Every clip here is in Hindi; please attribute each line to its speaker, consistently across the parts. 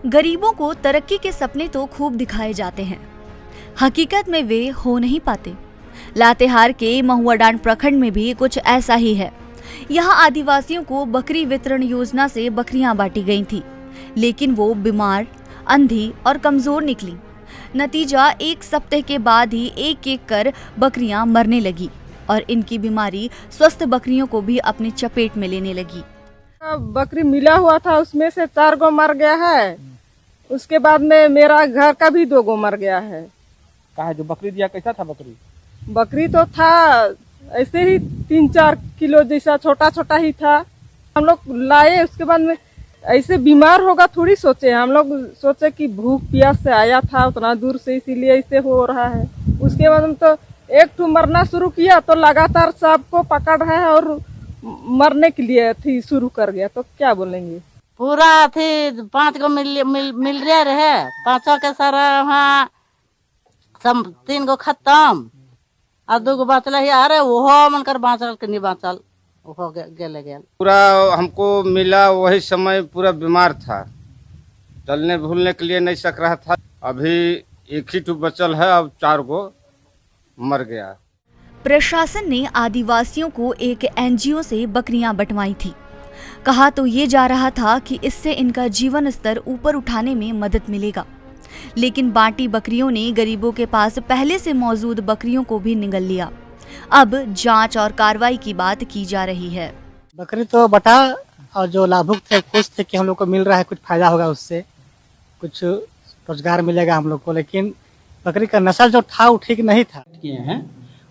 Speaker 1: गरीबों को तरक्की के सपने तो खूब दिखाए जाते हैं, हकीकत में वे हो नहीं पाते। लातेहार के महुआडांड प्रखंड में भी कुछ ऐसा ही है। यहाँ आदिवासियों को बकरी वितरण योजना से बकरियां बांटी गई थी, लेकिन वो बीमार, अंधी और कमजोर निकली। नतीजा एक सप्ताह के बाद ही एक एक कर बकरियां मरने लगी और इनकी बीमारी स्वस्थ बकरियों को भी अपनी चपेट में लेने लगी।
Speaker 2: बकरी मिला हुआ था, उसमें से 4 गो मर गया है। उसके बाद में मेरा घर का भी 2 गो मर गया है।
Speaker 3: कहा जो बकरी दिया कैसा था?
Speaker 2: बकरी तो था ऐसे ही 3-4 किलो जैसा, छोटा छोटा ही था। हम लोग लाए, उसके बाद में ऐसे बीमार होगा थोड़ी सोचे। हम लोग सोचे कि भूख प्यास से आया था उतना दूर से, इसीलिए ऐसे हो रहा है। उसके बाद में तो एक ठो मरना शुरू किया तो लगातार सबको पकड़ रहा है और मरने के लिए थी शुरू कर गया, तो क्या बोलेंगे।
Speaker 4: पूरा थी 5 गो मिल रहे 5 के सारा वहाँ सब 3 गो खत्म और 2 गो बचल है। अरे वो मनकर बाँचल कि नहीं बाँचल हो गया।
Speaker 5: पूरा हमको मिला वही समय पूरा बीमार था, चलने भूलने के लिए नहीं सक रहा था। अभी एक ही ठो बचल है, अब 4 गो मर गया।
Speaker 1: प्रशासन ने आदिवासियों को एक एनजीओ से बकरियां बंटवाई थी। कहा तो ये जा रहा था कि इससे इनका जीवन स्तर ऊपर उठाने में मदद मिलेगा, लेकिन बांटी बकरियों ने गरीबों के पास पहले से मौजूद बकरियों को भी निगल लिया। अब जांच और कार्रवाई की बात की जा रही है।
Speaker 6: बकरी तो बटा और जो लाभुक थे खुश थे कि हम लोग को मिल रहा है, कुछ फायदा होगा, उससे कुछ रोजगार मिलेगा हम लोग को, लेकिन बकरी का नस्ल जो था वो ठीक नहीं था।
Speaker 7: किए हैं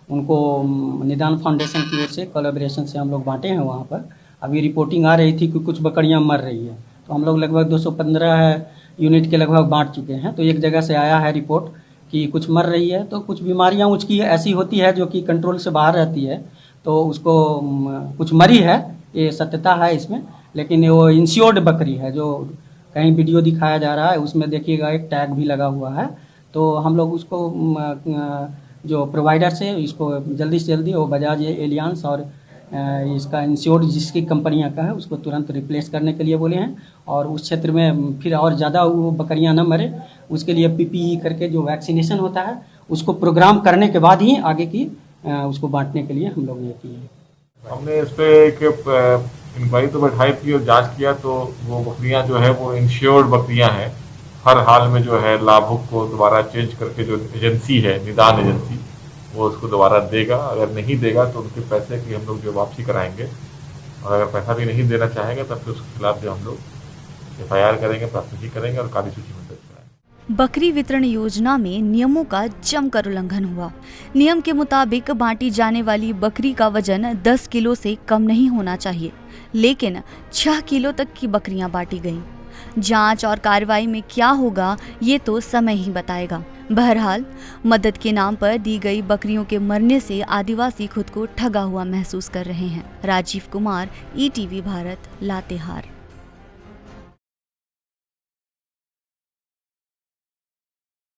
Speaker 7: उनको निदान फाउंडेशन की ओर से कोलैबोरेशन से हम लोग बांटे हैं वहाँ पर। अभी रिपोर्टिंग आ रही थी कि कुछ बकरियां मर रही है, तो हम लोग लगभग 215 यूनिट के लगभग बांट चुके हैं। तो एक जगह से आया है रिपोर्ट कि कुछ मर रही है, तो कुछ बीमारियां उसकी ऐसी होती है जो कि कंट्रोल से बाहर रहती है, तो उसको कुछ मरी है, ये सत्यता है इसमें। लेकिन वो इंश्योर्ड बकरी है, जो कहीं वीडियो दिखाया जा रहा है उसमें देखिएगा एक टैग भी लगा हुआ है। तो हम लोग उसको जो प्रोवाइडर से इसको जल्दी से जल्दी वो बजाज एलियांस और इसका इंश्योर्ड जिसकी कंपनियां का है उसको तुरंत रिप्लेस करने के लिए बोले हैं, और उस क्षेत्र में फिर और ज़्यादा वो बकरियां न मरे उसके लिए PPE करके जो वैक्सीनेशन होता है उसको प्रोग्राम करने के बाद ही आगे की उसको बांटने के लिए हम लोग ये किए।
Speaker 8: हमने इस पे एक इंक्वायरी तो बैठाई थी और जांच किया, तो वो बकरियां जो है वो इंश्योर्ड बकरियां हैं। हर हाल में जो है लाभुक को दोबारा चेंज करके जो एजेंसी है निदान एजेंसी, वो उसको दोबारा देगा। अगर नहीं देगा तो उनके पैसे की हम लोग जो वापसी कराएंगे, और अगर पैसा भी नहीं देना चाहेगा तब फिर उसके खिलाफ जो हम लोग FIR करेंगे, प्राथमिकी करेंगे और काली सूची में दर्ज कराएंगे।
Speaker 1: बकरी वितरण योजना में नियमों का जमकर उल्लंघन हुआ। नियम के मुताबिक बांटी जाने वाली बकरी का वजन 10 किलो से कम नहीं होना चाहिए, लेकिन 6 किलो तक की बकरियां बांटी गईं। जांच और कार्रवाई में क्या होगा ये तो समय ही बताएगा। बहरहाल मदद के नाम पर दी गई बकरियों के मरने से आदिवासी खुद को ठगा हुआ महसूस कर रहे हैं। राजीव कुमार, ETV भारत, लातेहार।